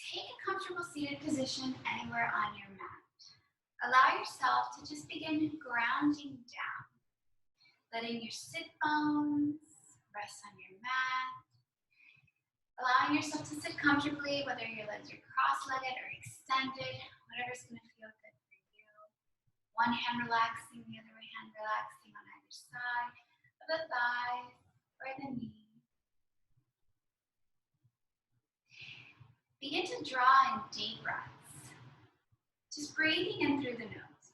Take a comfortable seated position anywhere on your mat. Allow yourself to just begin grounding down, letting your sit bones rest on your mat, allowing yourself to sit comfortably, whether your legs are cross-legged or extended, whatever's going to feel good for you. One hand relaxing, the other hand relaxing on either side of the thighs or the knee. Begin to draw in deep breaths, just breathing in through the nose.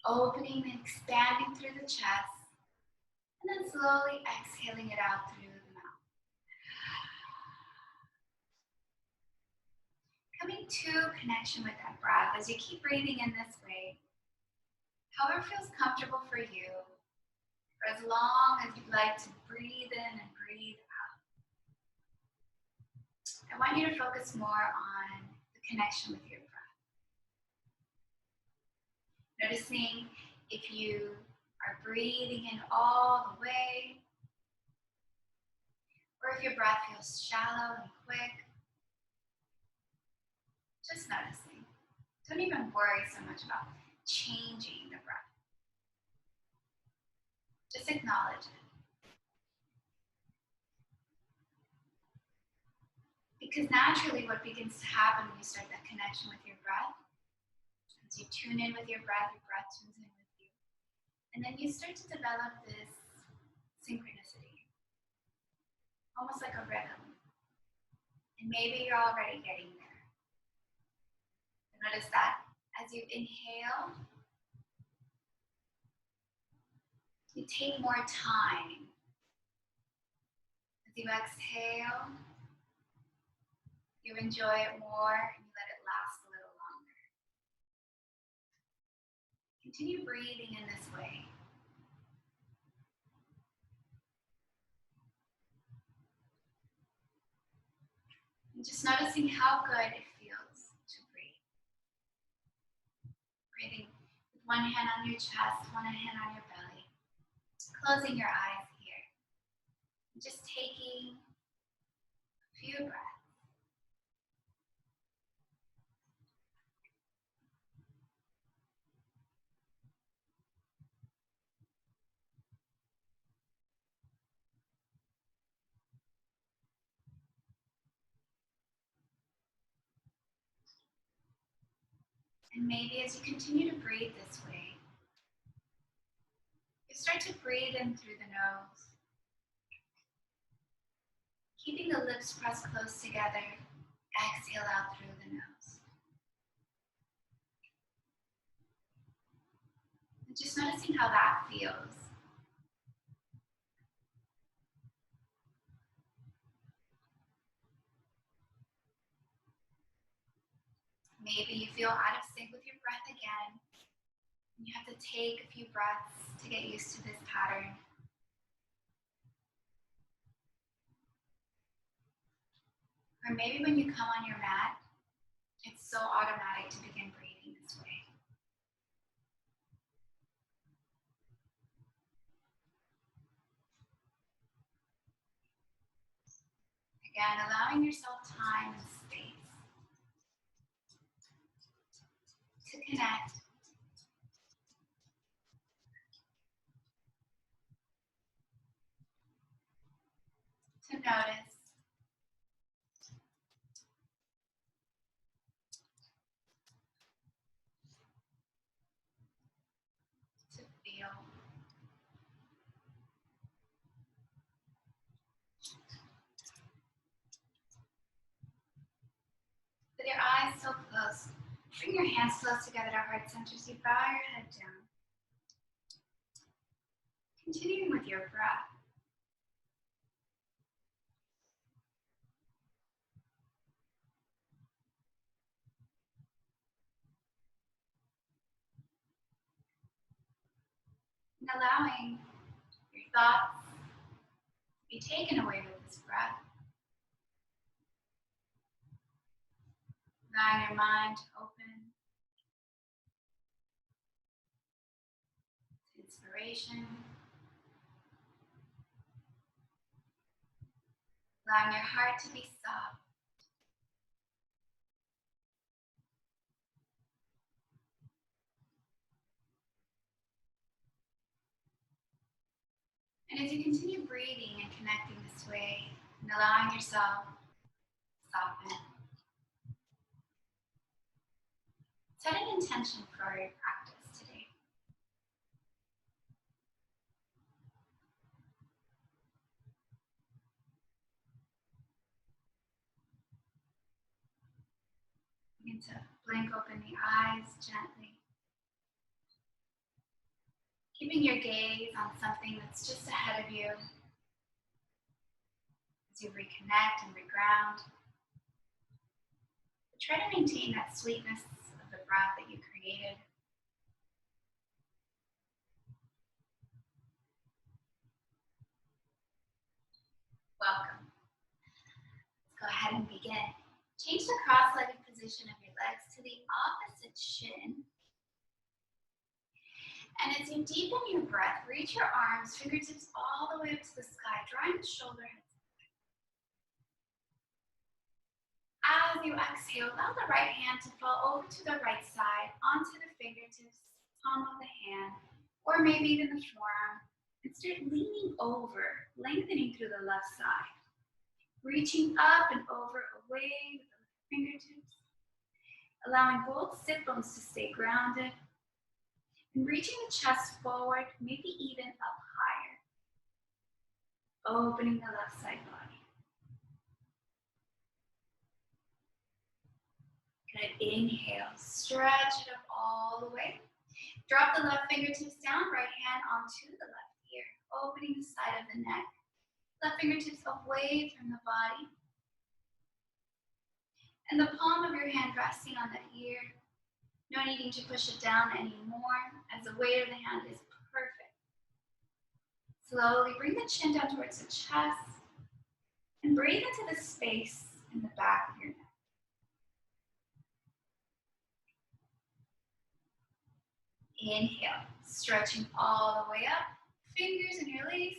Opening and expanding through the chest, and then slowly exhaling it out through the mouth. Coming to connection with that breath as you keep breathing in this way, however feels comfortable for you, for as long as you'd like to breathe in and breathe out. I want you to focus more on the connection with your breath. Noticing if you are breathing in all the way, or if your breath feels shallow and quick. Just noticing. Don't even worry so much about changing the breath. Just acknowledge it. Because naturally what begins to happen when you start that connection with your breath, as you tune in with your breath tunes in with you. And then you start to develop this synchronicity, almost like a rhythm. And maybe you're already getting there. Notice that as you inhale, you take more time. As you exhale, you enjoy it more and you let it last a little longer. Continue breathing in this way. And just noticing how good it feels to breathe. Breathing with one hand on your chest, one hand on your belly. Closing your eyes here. And just taking a few breaths. And maybe as you continue to breathe this way, you start to breathe in through the nose. Keeping the lips pressed close together, exhale out through the nose. And just noticing how that feels. Maybe you feel out of sync with your breath again. And you have to take a few breaths to get used to this pattern. Or maybe when you come on your mat, it's so automatic to begin breathing this way. Again, allowing yourself time and space to connect, to notice, to feel. With your eyes so close, bring your hands close together to heart centers. You bow your head down. Continuing with your breath. And allowing your thoughts to be taken away with this breath. Allowing your mind to open to inspiration. allowing your heart to be soft. And as you continue breathing and connecting this way, and allowing yourself to soften, set an intention for your practice today. Begin to blink open the eyes gently, keeping your gaze on something that's just ahead of you as you reconnect and reground. But try to maintain that sweetness of the breath that you created. Welcome. Let's go ahead and begin. Change the cross-legged position of your legs to the opposite shin. And as you deepen your breath, reach your arms, fingertips all the way up to the sky, drawing the shoulder heads. As you exhale, allow the right hand to fall over to the right side, onto the fingertips, palm of the hand, or maybe even the forearm, and start leaning over, lengthening through the left side. Reaching up and over, away with the fingertips, allowing both sit bones to stay grounded, and reaching the chest forward, maybe even up higher. Opening the left side body. Good, inhale, stretch it up all the way. Drop the left fingertips down, right hand onto the left ear, opening the side of the neck. Left fingertips away from the body. And the palm of your hand resting on the ear. No needing to push it down anymore, as the weight of the hand is perfect. Slowly bring the chin down towards the chest and breathe into the space in the back of your neck. Inhale, stretching all the way up, fingers and release,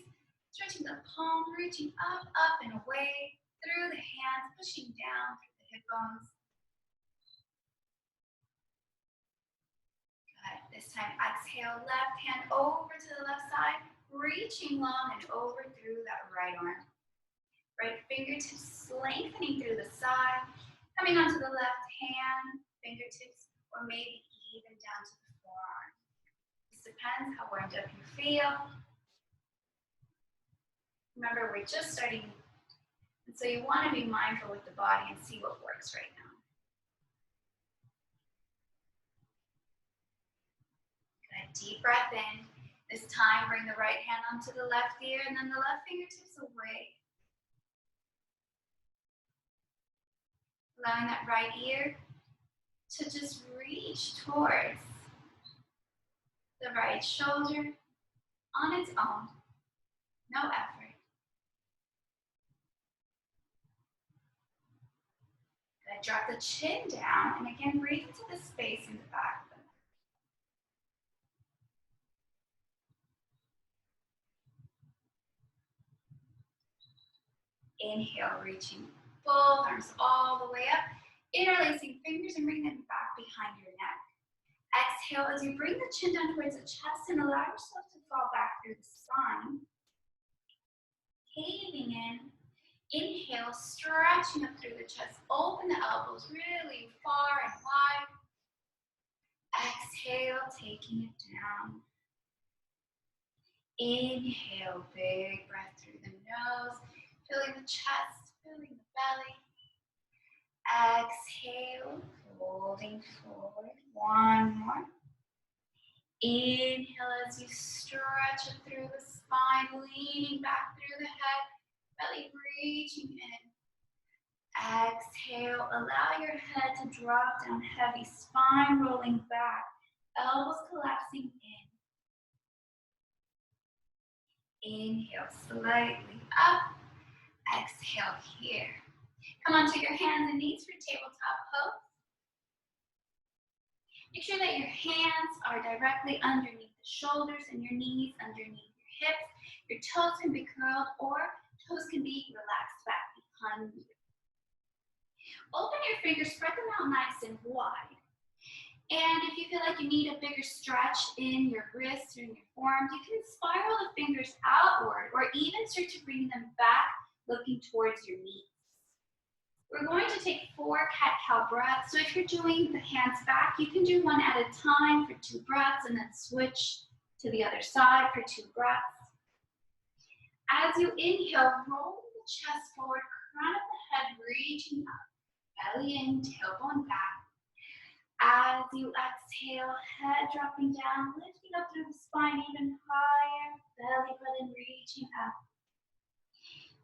stretching the palm, reaching up, up and away, through the hands, pushing down through the hip bones. This time, exhale, left hand over to the left side, reaching long and over through that right arm. Right fingertips lengthening through the side, coming onto the left hand, fingertips, or maybe even down to the forearm. This depends how warmed up you feel. Remember, we're just starting, and so you want to be mindful with the body and see what works right now. Deep breath in. This time, bring the right hand onto the left ear and then the left fingertips away. Allowing that right ear to just reach towards the right shoulder on its own. No effort. Good. Drop the chin down and again breathe into the space in the back. Inhale, reaching both arms all the way up, interlacing fingers and bring them back behind your neck. Exhale as you bring the chin down towards the chest and allow yourself to fall back through the spine. Caving in. Inhale, stretching up through the chest. Open the elbows really far and wide. Exhale, taking it down. Inhale, big breath through the nose. Filling the chest, filling the belly. Exhale, folding forward. One more. Inhale as you stretch it through the spine, leaning back through the head, belly reaching in. Exhale, allow your head to drop down heavy, spine rolling back, elbows collapsing in. Inhale, slightly up. Exhale here. Come on to your hands and knees for tabletop pose. Make sure that your hands are directly underneath the shoulders and your knees underneath your hips. Your toes can be curled or toes can be relaxed back 100. Open your fingers, spread them out nice and wide. And if you feel like you need a bigger stretch in your wrists or in your forearms, you can spiral the fingers outward or even start to bring them back, looking towards your knees. We're going to take 4 cat-cow breaths. So if you're doing the hands back, you can do one at a time for 2 breaths and then switch to the other side for 2 breaths. As you inhale, roll the chest forward, crown of the head reaching up, belly in, tailbone back. As you exhale, head dropping down, lifting up through the spine even higher, belly button reaching up.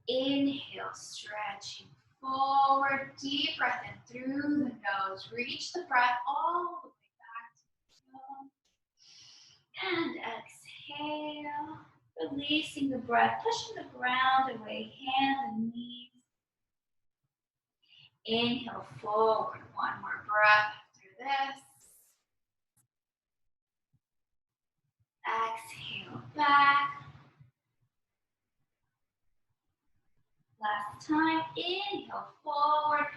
Inhale, stretching forward, deep breath in through the nose. Reach the breath all the way back to the toe. And exhale, releasing the breath, pushing the ground away, hands and knees. Inhale forward, one more breath through this. Exhale back. Last time, inhale forward.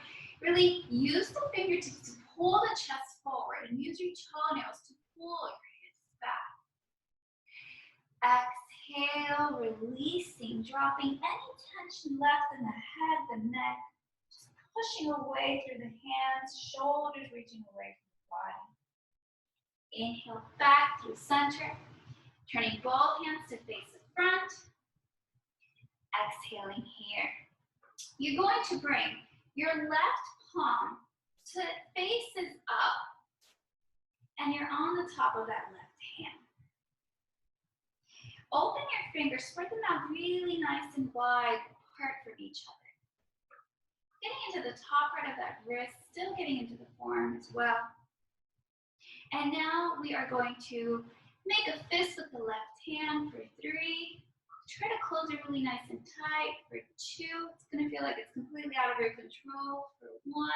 Really use the fingertips to pull the chest forward and use your toenails to pull your hips back. Exhale, releasing, dropping any tension left in the head, the neck. Just pushing away through the hands, shoulders reaching away from the body. Inhale back through center, turning both hands to face the front. Exhaling here. You're going to bring your left palm to faces up, and you're on the top of that left hand. Open your fingers, spread them out really nice and wide apart from each other. Getting into the top part of that wrist, still getting into the forearm as well. And now we are going to make a fist with the left hand for 3. Try to close it really nice and tight for 2. It's going to feel like it's completely out of your control for 1.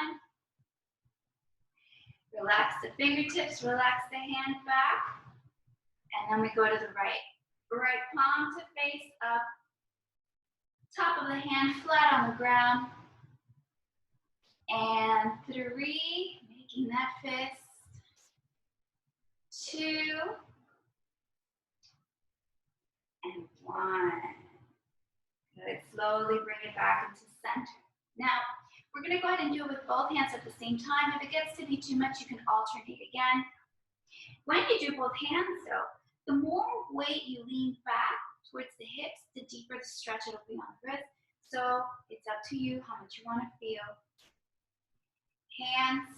Relax the fingertips, relax the hand back. And then we go to the right. Right palm to face up. Top of the hand flat on the ground. And 3, making that fist. 2. And 1. Good. Slowly bring it back into center. Now, we're going to go ahead and do it with both hands at the same time. If it gets to be too much, you can alternate again. When you do both hands, though, the more weight you lean back towards the hips, the deeper the stretch it'll be on the wrist. So it's up to you how much you want to feel. Hands,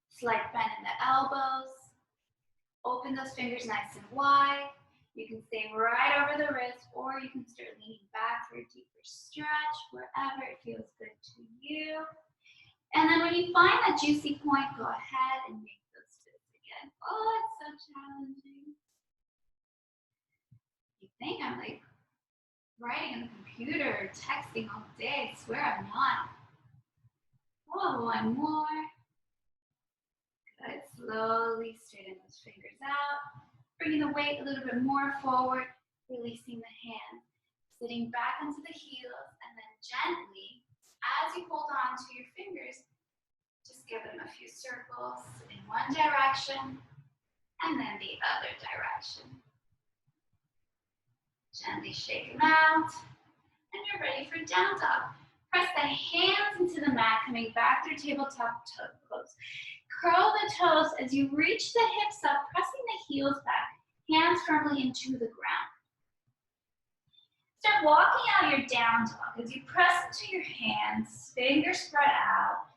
slight bend in the elbows. Open those fingers nice and wide. You can stay right over the wrist, or you can start leaning back for a deeper stretch, wherever it feels good to you. And then when you find that juicy point, go ahead and make those fists again. Oh, it's so challenging. You think I'm like writing on the computer or texting all day. I swear I'm not. Oh, 1 more. Good. Slowly straighten those fingers out. Bringing the weight a little bit more forward, releasing the hand, sitting back onto the heels, and then gently, as you hold on to your fingers, just give them a few circles in one direction, and then the other direction. Gently shake them out, and you're ready for down dog. Press the hands into the mat, coming back through tabletop toe pose. Curl the toes as you reach the hips up, pressing the heels back, hands firmly into the ground. Start walking out your down dog as you press into your hands, fingers spread out,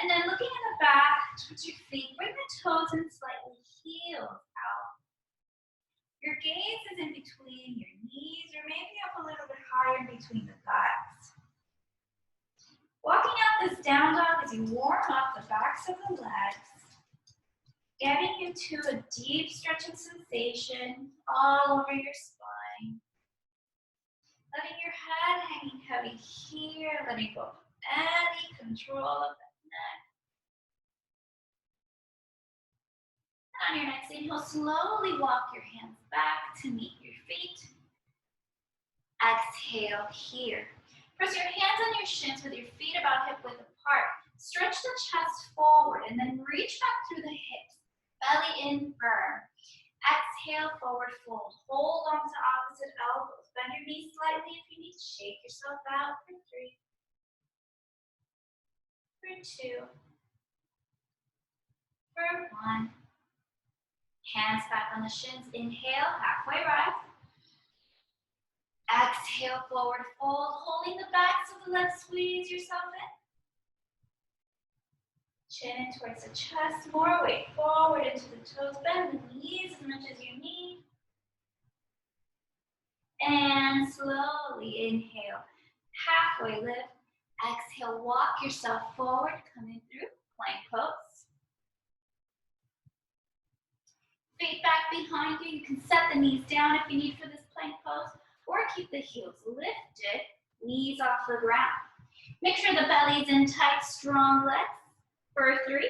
and then looking in the back towards your feet, bring the toes in slightly, heels out. Your gaze is in between your knees, or maybe up a little bit higher in between the thighs. Walking out this down dog as you warm up the backs of the legs, getting into a deep stretching sensation all over your spine. Letting your head hanging heavy here, letting go of any control of the neck. On your next inhale, slowly walk your hands back to meet your feet. Exhale here. Press your hands on your shins with your feet about hip width apart. Stretch the chest forward and then reach back through the hips. Belly in firm. Exhale, forward fold. Hold on to opposite elbows. Bend your knees slightly if you need. Shake yourself out for 3, for 2, for 1. Hands back on the shins. Inhale, halfway rise. Exhale, forward fold. Holding the backs of the legs, squeeze yourself in. Chin in towards the chest. More weight forward into the toes. Bend the knees as much as you need. And slowly inhale. Halfway lift. Exhale, walk yourself forward. Coming through plank pose. Feet back behind you. You can set the knees down if you need for this plank pose, or keep the heels lifted, knees off the ground. Make sure the belly's in tight, strong legs. For 3,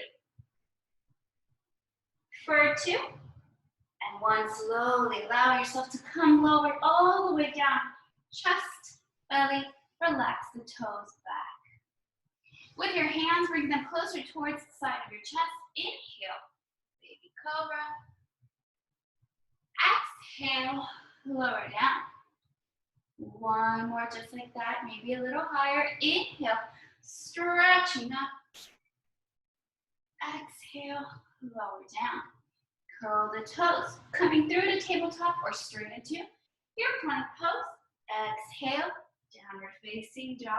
for 2, and 1. Slowly allow yourself to come lower all the way down. Chest, belly, relax the toes back. With your hands, bring them closer towards the side of your chest. Inhale, baby cobra. Exhale, lower down. 1 more just like that, maybe a little higher. Inhale, stretching up. Exhale, lower down. Curl the toes, coming through to tabletop or straight into your plank pose. Exhale, downward facing dog.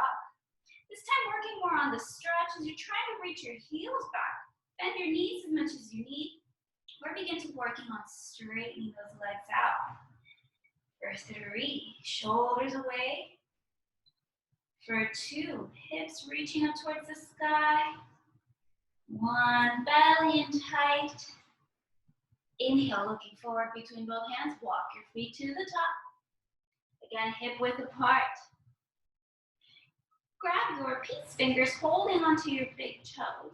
This time working more on the stretch as you're trying to reach your heels back. Bend your knees as much as you need, or begin to working on straightening those legs out. For 3, shoulders away. For 2, hips reaching up towards the sky. 1, belly in tight. Inhale, looking forward between both hands. Walk your feet to the top. Again, hip width apart. Grab your peace fingers, holding onto your big toes.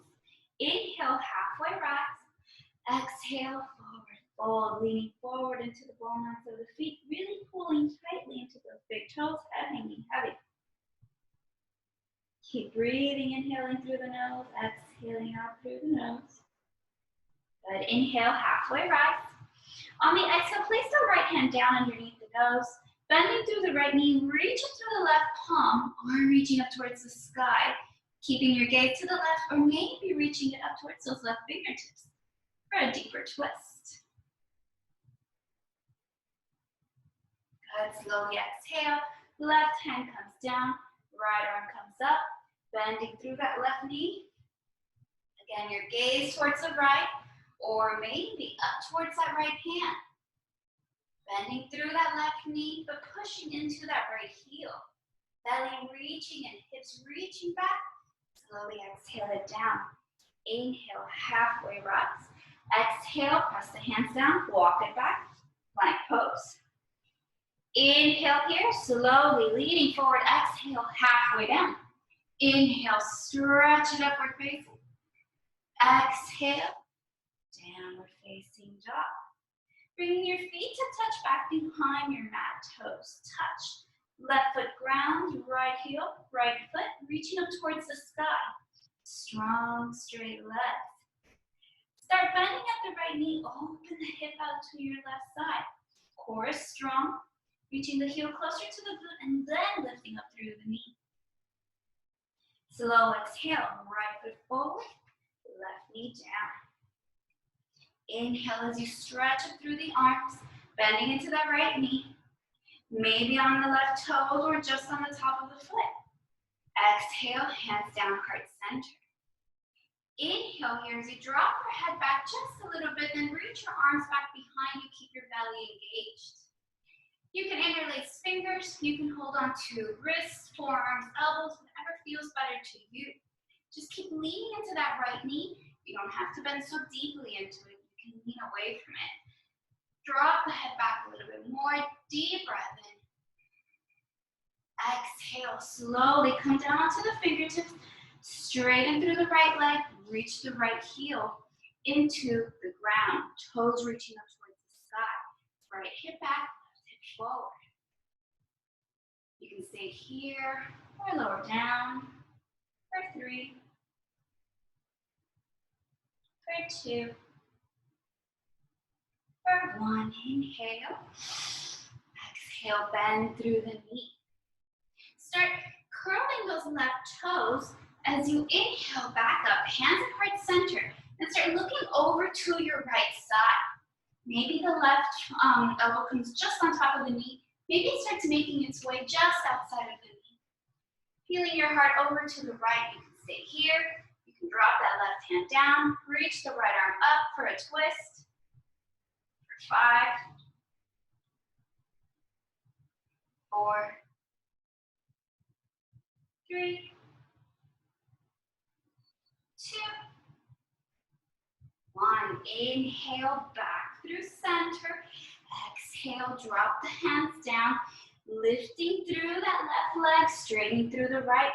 Inhale, halfway rise. Exhale, forward fold, leaning forward into the ball marks of the feet, really pulling tightly into those big toes, hanging heavy. Keep breathing, inhaling through the nose, exhaling out through the nose. Good, inhale, halfway rise. On the exhale, place the right hand down underneath the nose, bending through the right knee, reach up through the left palm, or reaching up towards the sky, keeping your gaze to the left, or maybe reaching it up towards those left fingertips for a deeper twist. Good, slowly exhale, left hand comes down, right arm comes up, bending through that left knee. Again, your gaze towards the right, or maybe up towards that right hand. Bending through that left knee, but pushing into that right heel. Belly reaching and hips reaching back. Slowly exhale it down. Inhale, halfway rise. Exhale, press the hands down, walk it back, plank pose. Inhale here, slowly leaning forward. Exhale, halfway down. Inhale, stretch it upward facing. Exhale, downward facing dog. Bringing your feet to touch back behind your mat, toes touch. Left foot ground, right heel, right foot reaching up towards the sky. Strong, straight legs. Start bending at the right knee, open the hip out to your left side. Core is strong, reaching the heel closer to the boot and then lifting up through the knee. Slow exhale, right foot forward, left knee down. Inhale as you stretch up through the arms, bending into that right knee. Maybe on the left toes or just on the top of the foot. Exhale, hands down, heart center. Inhale here as you drop your head back just a little bit, then reach your arms back behind you, keep your belly engaged. You can interlace fingers, you can hold on to wrists, forearms, elbows, whatever feels better to you. Just keep leaning into that right knee. You don't have to bend so deeply into it. You can lean away from it. Drop the head back a little bit more. Deep breath in. Exhale, slowly come down to the fingertips. Straighten through the right leg. Reach the right heel into the ground. Toes reaching up towards the sky. Right hip back, left hip forward. You can stay here or lower down, for 3, for 2, for 1. Inhale. Exhale, bend through the knee. Start curling those left toes as you inhale back up, hands at heart center, and start looking over to your right side. Maybe the left elbow comes just on top of the knee. Maybe it starts making its way just outside of the knee. Feeling your heart over to the right, you can stay here. You can drop that left hand down, reach the right arm up for a twist. For 5, 4, 3, 2, 1. Inhale back through center. Exhale, drop the hands down, lifting through that left leg, straightening through the right.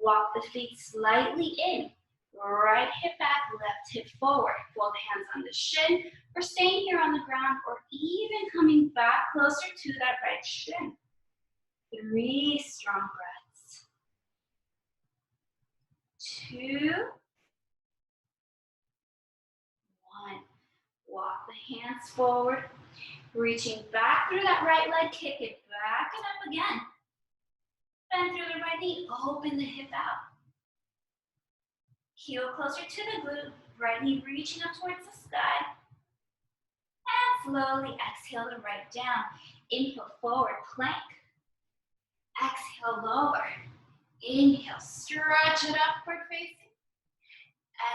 Walk the feet slightly in. Right hip back, left hip forward. Both hands on the shin. We're staying here on the ground or even coming back closer to that right shin. 3 strong breaths. 2, 1. Walk the hands forward. Reaching back through that right leg, kick it back and up again. Bend through the right knee, open the hip out. Heel closer to the glute, right knee reaching up towards the sky. And slowly exhale the right down. Inhale, forward plank. Exhale, lower. Inhale, stretch it upward facing.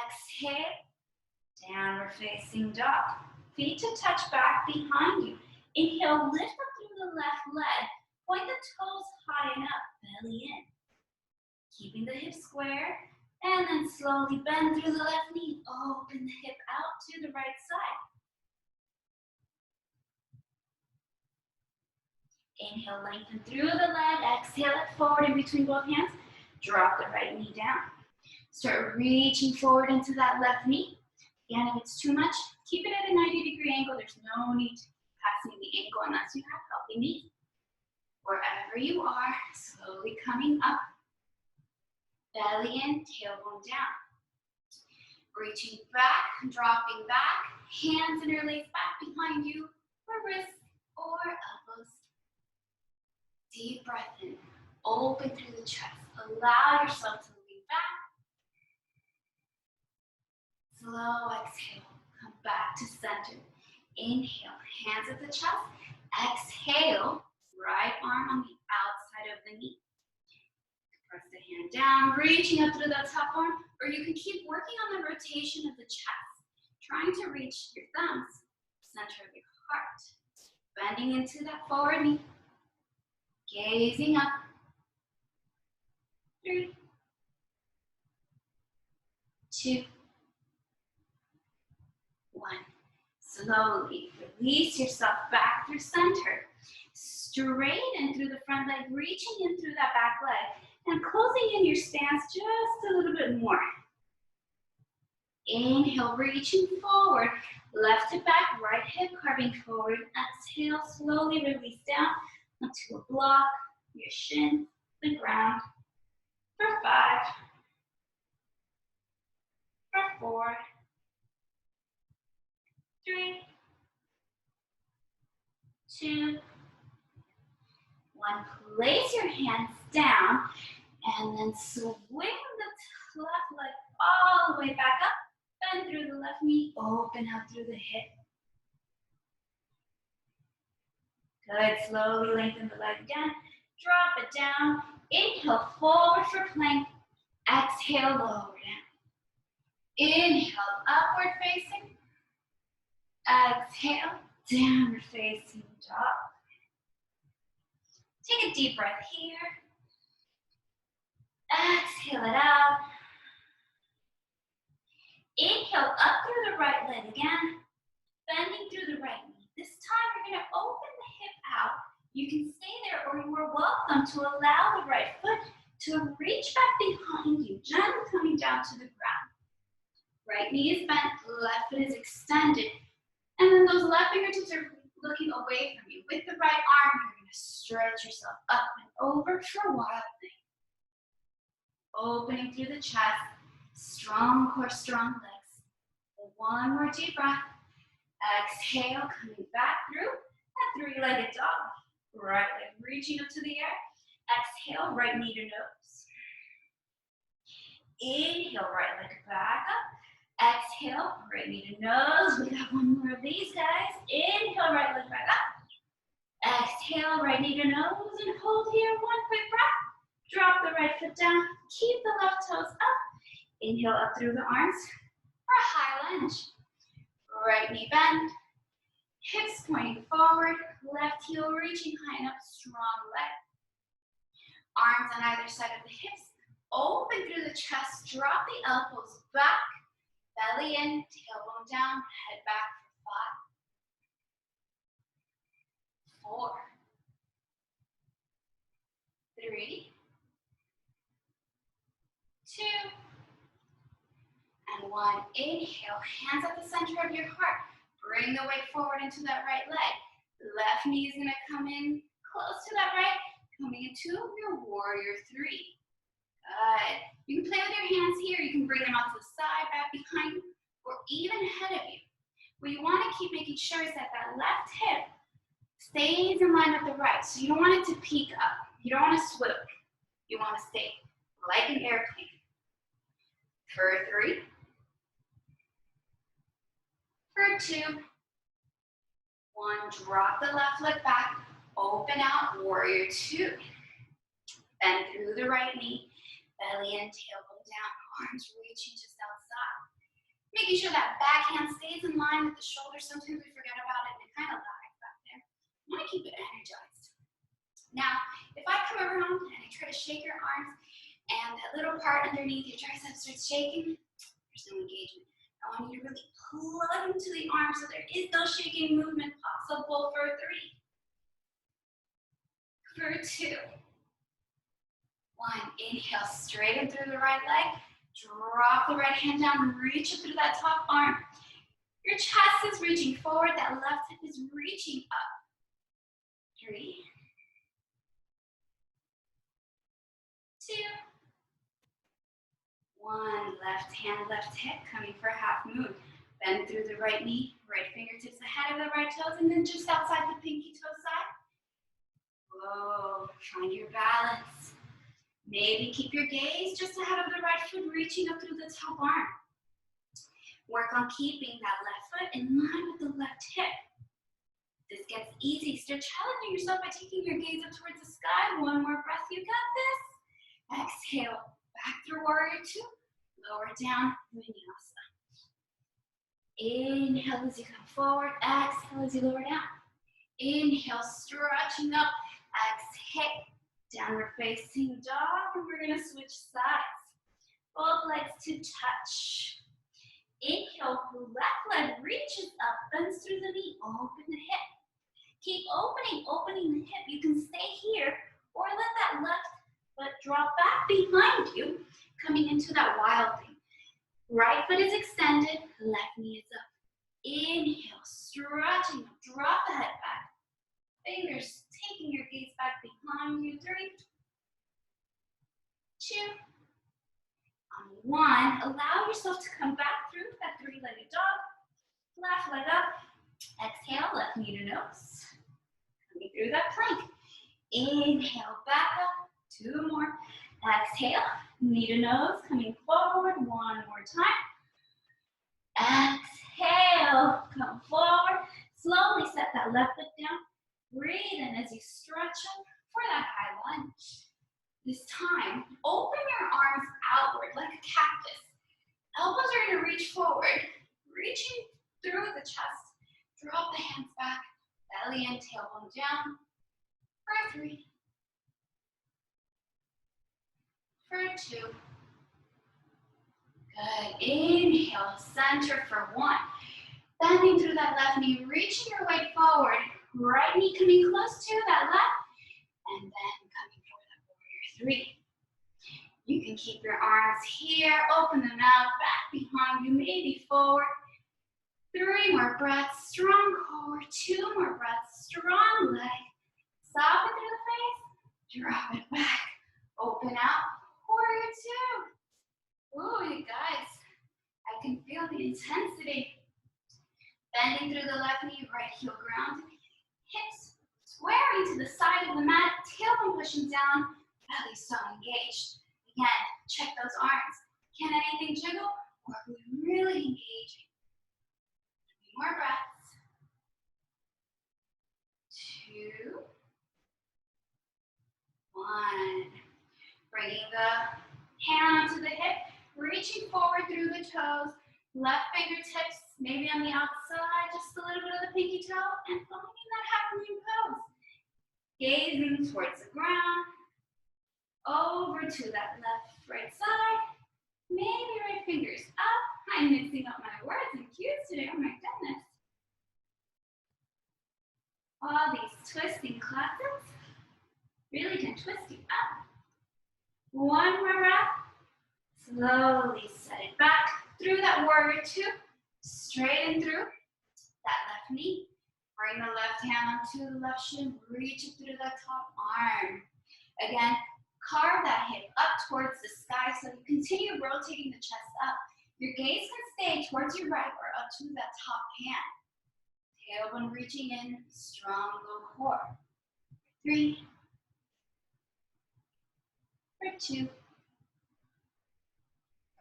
Exhale, downward facing dog. Feet to touch back behind you. Inhale, lift up through the left leg. Point the toes high and up, belly in. Keeping the hips square. And then slowly bend through the left knee. Open the hip out to the right side. Inhale, lengthen through the leg. Exhale it forward in between both hands. Drop the right knee down. Start reaching forward into that left knee. Again, if it's too much, keep it at a 90-degree angle. There's no need to passing the ankle unless you have healthy knees. Wherever you are, slowly coming up. Belly in, tailbone down. Reaching back, dropping back. Hands interlace back behind you for wrists or elbows. Deep breath in. Open through the chest. Allow yourself to lean back. Slow exhale. Come back to center. Inhale, hands at the chest. Exhale, right arm on the outside of the knee. Press the hand down, reaching up through that top arm, or you can keep working on the rotation of the chest, trying to reach your thumbs, center of your heart. Bending into that forward knee. Gazing up. 3, 2, 1. Slowly release yourself back through center. Straighten through the front leg, reaching in through that back leg, and closing in your stance just a little bit more. Inhale, reaching forward. Left hip back, right hip carving forward. Exhale, slowly release down onto a block, your shin, the ground. For 5, for 4, 3, 2, 1. Place your hands down and then swing the left leg all the way back up. Bend through the left knee, open out through the hip. Good, slowly lengthen the leg again. Drop it down. Inhale, forward for plank. Exhale, lower down. Inhale, upward facing. Exhale, downward facing dog. Take a deep breath here. Exhale it out. Inhale up through the right leg again. Bending through the right knee. This time you're going to open the hip out. You can stay there or you are welcome to allow the right foot to reach back behind you, gently coming down to the ground. Right knee is bent, left foot is extended. And then those left fingertips are looking away from you. With the right arm, you're going to stretch yourself up and over for wild thing. opening through the chest. Strong core, strong legs. One more deep breath. Exhale, coming back through that three-legged dog. Right leg reaching up to the air. Exhale, right knee to nose. Inhale, right leg back up. Exhale, right knee to nose. We got one more of these, guys. Inhale, right leg back up. Exhale, right knee to nose, and hold here. One quick breath. Drop the right foot down. Keep the left toes up. Inhale up through the arms for a high lunge. Right knee bend. Hips pointing forward. Left heel reaching high and up. Strong leg. Arms on either side of the hips. Open through the chest. Drop the elbows back. Belly in. Tailbone down. Head back for 5, 4, 3, 2, and 1. Inhale, hands at the center of your heart. Bring the weight forward into that right leg. Left knee is gonna come in close to that right, coming into your warrior 3. Good. You can play with your hands here. You can bring them out to the side, back behind you, or even ahead of you. What you wanna keep making sure is that that left hip stays in line with the right. So you don't want it to peek up. You don't want to swivel. You want to stay like an airplane. For 3, for 2, 1. Drop the left leg back. Open out, warrior 2. Bend through the right knee. Belly in, tailbone down. Arms reaching just outside. Making sure that back hand stays in line with the shoulder. Sometimes we forget about it and it kind of lags back there. You want to keep it energized. Now, if I come around and I try to shake your arms and that little part underneath your triceps starts shaking, there's no engagement. I want you to really plug into the arm so there is no shaking movement possible for 3, for 2, 1. Inhale, straighten through the right leg. Drop the right hand down, reach up through that top arm. Your chest is reaching forward, that left hip is reaching up. 3, 2, 1. Left hand, left hip, coming for a half moon. Bend through the right knee, right fingertips ahead of the right toes, and then just outside the pinky toe side. Whoa, find your balance. Maybe keep your gaze just ahead of the right foot, reaching up through the top arm. Work on keeping that left foot in line with the left hip. This gets easy. Start challenging yourself by taking your gaze up towards the sky. One more breath, you got this. Exhale, back through warrior 2. Lower down, vinyasa. Inhale as you come forward. Exhale as you lower down. Inhale, stretching up. Exhale. Downward facing dog, and we're gonna switch sides. Both legs to touch. Inhale, the left leg reaches up, bends through the knee, open the hip. Keep opening the hip. You can stay here, or let that left foot drop back behind you, coming into that wild thing. Right foot is extended, left knee is up. Inhale, stretching up, drop the head back. Fingers taking your gaze back behind you. 3, 2, 1. Allow yourself to come back through that 3-legged dog. Left leg up. Exhale, left knee to nose. Coming through that plank. Inhale, back up. 2 more. Exhale, knee to nose. Coming forward. 1 more time. Exhale, come forward. Slowly set that left foot down. Breathe in as you stretch up for that high lunge. This time, open your arms outward like a cactus. Elbows are going to reach forward, reaching through the chest. Drop the hands back, belly in, tailbone down. For 3, for 2. Good. Inhale, center for 1. Bending through that left knee, reaching your weight forward. Right knee coming close to that left, and then coming for that warrior 3. You can keep your arms here, open them out, back behind you, maybe forward. 3 more breaths, strong core. 2 more breaths, strong leg. Soften through the face, drop it back. Open out, warrior it, guys. I can feel the intensity. Bending through the left knee, right heel grounded. Hips squaring to the side of the mat, tailbone pushing down, belly so engaged. Again, check those arms. Can anything jiggle? Or are we really engaging? 3 more breaths. 2, 1. Bringing the hand to the hip, reaching forward through the toes, left fingertips maybe on the outside, just a little bit of the pinky toe, and finding that half moon pose. Gazing towards the ground, over to that right side, maybe right fingers up. I'm mixing up my words and cues today, oh my goodness. All these twisting classes really can twist you up. 1 more breath. Slowly set it back through that warrior 2. Straighten through that left knee. Bring the left hand onto the left shin. Reach it through that top arm. Again, carve that hip up towards the sky so you continue rotating the chest up. Your gaze can stay towards your right or up to that top hand. Tailbone reaching in, strong low core. 3, for 2,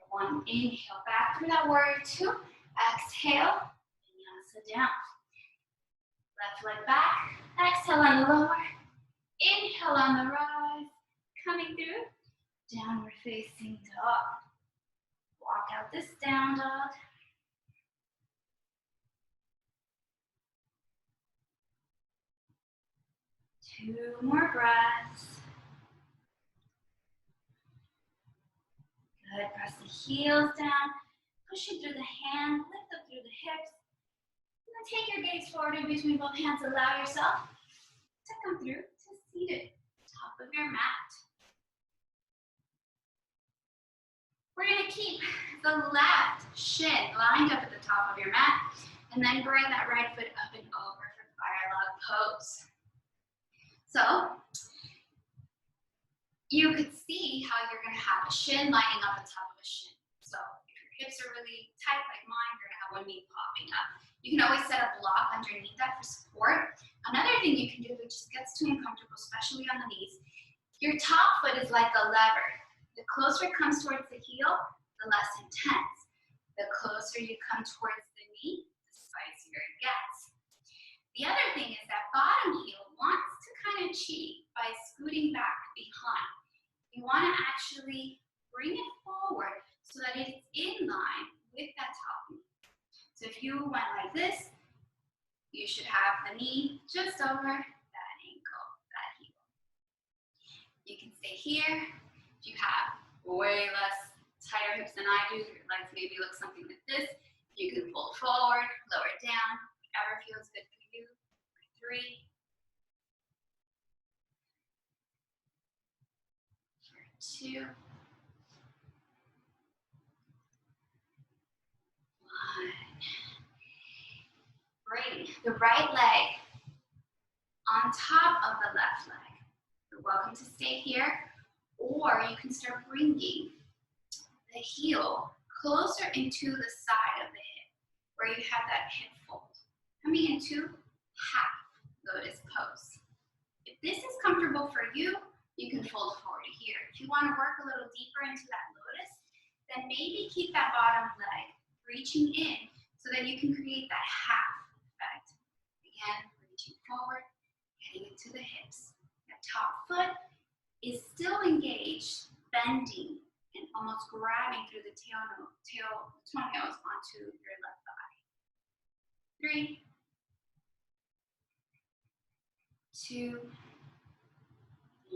1, inhale back through that warrior 2. Exhale, vinyasa down. Left leg back, exhale on the lower. Inhale on the rise, coming through. Downward facing dog. Walk out this down dog. 2 more breaths. Good, press the heels down, pushing through the hand, lift up through the hips. And then take your gaze forward in between both hands. Allow yourself to come through to seated, top of your mat. We're gonna keep the left shin lined up at the top of your mat, and then bring that right foot up and over for fire log pose. So, you could see how you're gonna have a shin lining up on top of a shin. So, if your hips are really tight like mine, you're gonna have one knee popping up. You can always set a block underneath that for support. Another thing you can do if it just gets too uncomfortable, especially on the knees, your top foot is like a lever. The closer it comes towards the heel, the less intense. The closer you come towards the knee, the spicier it gets. The other thing is that bottom heel wants to kind of cheat by scooting back behind. You want to actually bring it forward so that it's in line with that top knee. So if you went like this, you should have the knee just over that ankle, that heel. You can stay here. If you have way less tighter hips than I do, your legs maybe look something like this. You can fold forward, lower it down, whatever feels good for you. 3, 2, 1. Bring the right leg on top of the left leg. You're welcome to stay here, or you can start bringing the heel closer into the side of the hip, where you have that hip fold. Coming into half lotus pose. If this is comfortable for you, you can fold forward here. If you want to work a little deeper into that lotus, then maybe keep that bottom leg reaching in so that you can create that half effect. Again, reaching forward, getting into the hips. That top foot is still engaged, bending, and almost grabbing through the toenails onto your left thigh. 3, 2,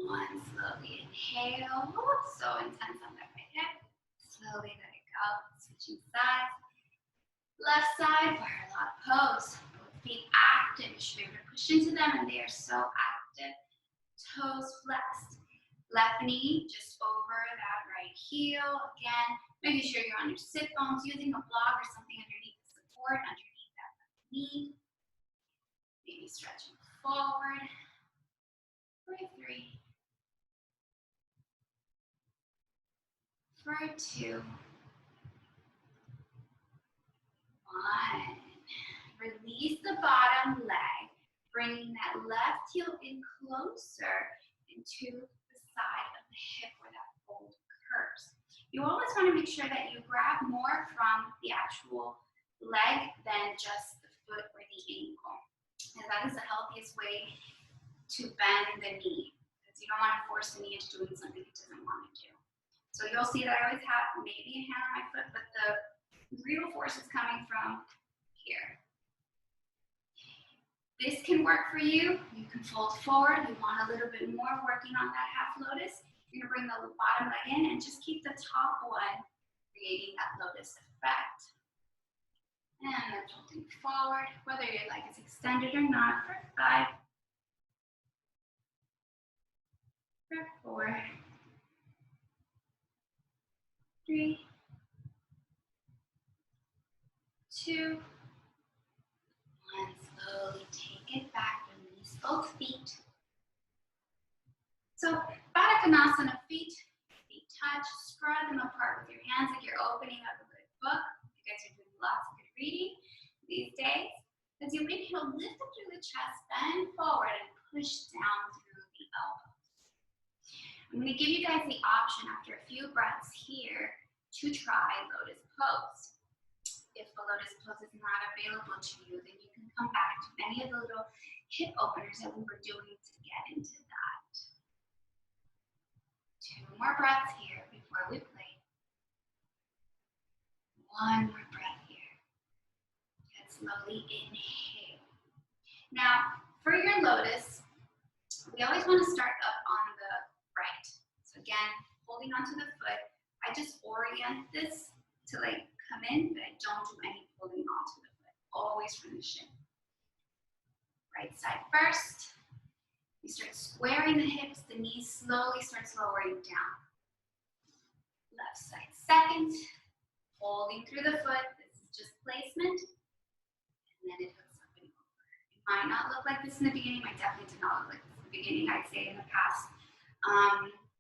1. Slowly inhale. Ooh, so intense on that right hip. Slowly let it go. Switching sides. Left side, fire log pose. Both feet active. You should be able to push into them, and they are so active. Toes flexed. Left knee just over that right heel. Again, making sure you're on your sit bones, using a block or something underneath the support, underneath that left knee. Maybe stretching forward. For 3, for 2, One. Release the bottom leg, bringing that left heel in closer into the side of the hip where that fold curves. You always want to make sure that you grab more from the actual leg than just the foot or the ankle. And that is the healthiest way to bend the knee, because you don't want to force the knee into doing something it doesn't want to do. So you'll see that I always have maybe a hand on my foot, but the real force is coming from here. This can work for you. You can fold forward. You want a little bit more working on that half lotus. You're gonna bring the bottom leg in and just keep the top one creating that lotus effect. And then folding forward, whether your leg is extended or not, for 5, for 4, 3, 2, 1. Slowly take it back, release both feet. So Baddha Konasana, feet touch, spread them apart with your hands like you're opening up a good book. You guys are doing lots of good reading these days. As you inhale, lift up through the chest, bend forward, and push down through the elbows. I'm going to give you guys the option after a few breaths here to try lotus pose. If the lotus pose is not available to you, then you can come back to any of the little hip openers that we were doing to get into that. 2 more breaths here before we play. 1 more breath here. And slowly inhale. Now, for your lotus, we always want to start up on the right. So again, holding onto the foot, I just orient this to like come in, but I don't do any pulling onto the foot. Always from the shin. Right side first. You start squaring the hips, the knees slowly starts lowering down. Left side second, holding through the foot. This is just placement, and then it hooks up and over. It might not look like this in the beginning. It definitely did not look like this in the beginning. I'd say in the past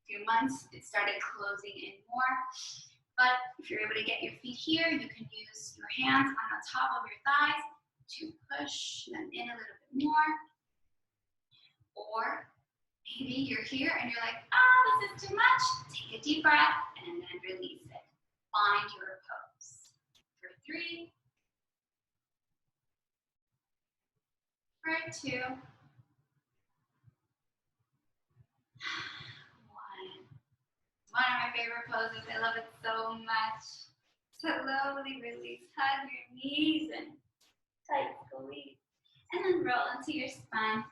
few months, it started closing in more. But if you're able to get your feet here, you can use your hands on the top of your thighs to push them in a little bit more. Or maybe you're here and you're like, this is too much. Take a deep breath and then release it. Find your pose. For 3, for 2, 1. One of my favorite poses. I love it so much. Slowly release. Hug your knees and tight squeeze. And then roll into your spine.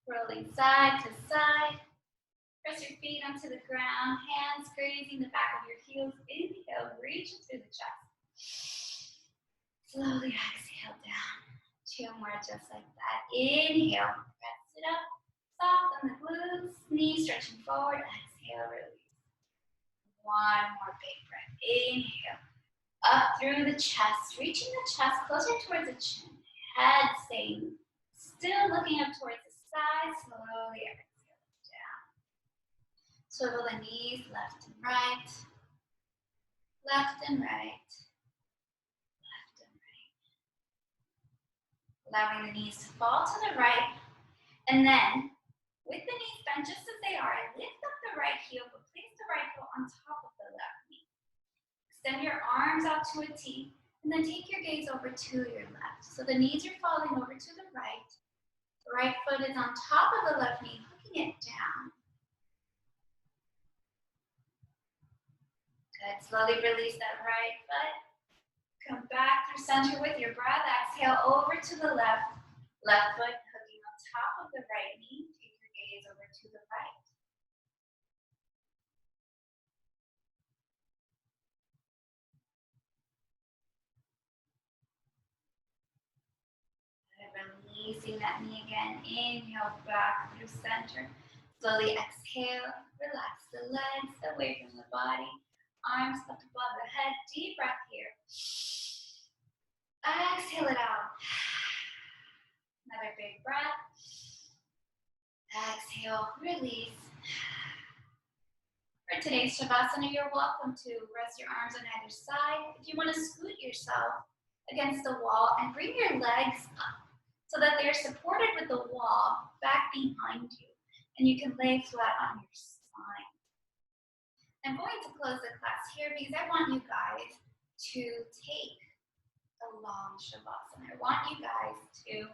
Rolling side to side. Press your feet onto the ground. Hands grazing the back of your heels. Inhale, reach through the chest. Slowly exhale down. 2 more just like that. Inhale, press it up. Soften the glutes. Knees stretching forward. Exhale, release. 1 more big breath. Inhale. Up through the chest. Reaching the chest closer towards the chin. Head staying still, looking up towards the side. Slowly exhale down. Swivel the knees left and right. Left and right. Left and right. Allowing the knees to fall to the right. And then, with the knees bent just as they are, lift up the right heel, but place the right heel on top of the left knee. Extend your arms out to a T, and then take your gaze over to your left. So the knees are falling over to the right. The right foot is on top of the left knee, hooking it down. Good. Slowly release that right foot. Come back through center with your breath. Exhale over to the left. Left foot hooking on top of the right knee. Take your gaze over to the right. Releasing that knee again. Inhale back through center. Slowly exhale. Relax the legs away from the body. Arms up above the head. Deep breath here. Exhale it out. Another big breath. Exhale. Release. For today's Shavasana, you're welcome to rest your arms on either side. If you want to scoot yourself against the wall and bring your legs up so that they're supported with the wall back behind you, and you can lay flat on your spine. I'm going to close the class here because I want you guys to take a long Shavasana. I want you guys to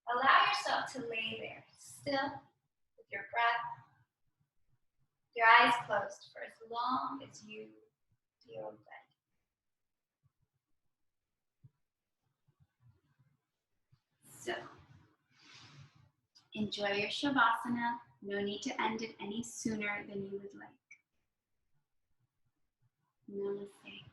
allow yourself to lay there still with your breath, your eyes closed for as long as you feel ready. So, enjoy your Shavasana. No need to end it any sooner than you would like. Namaste.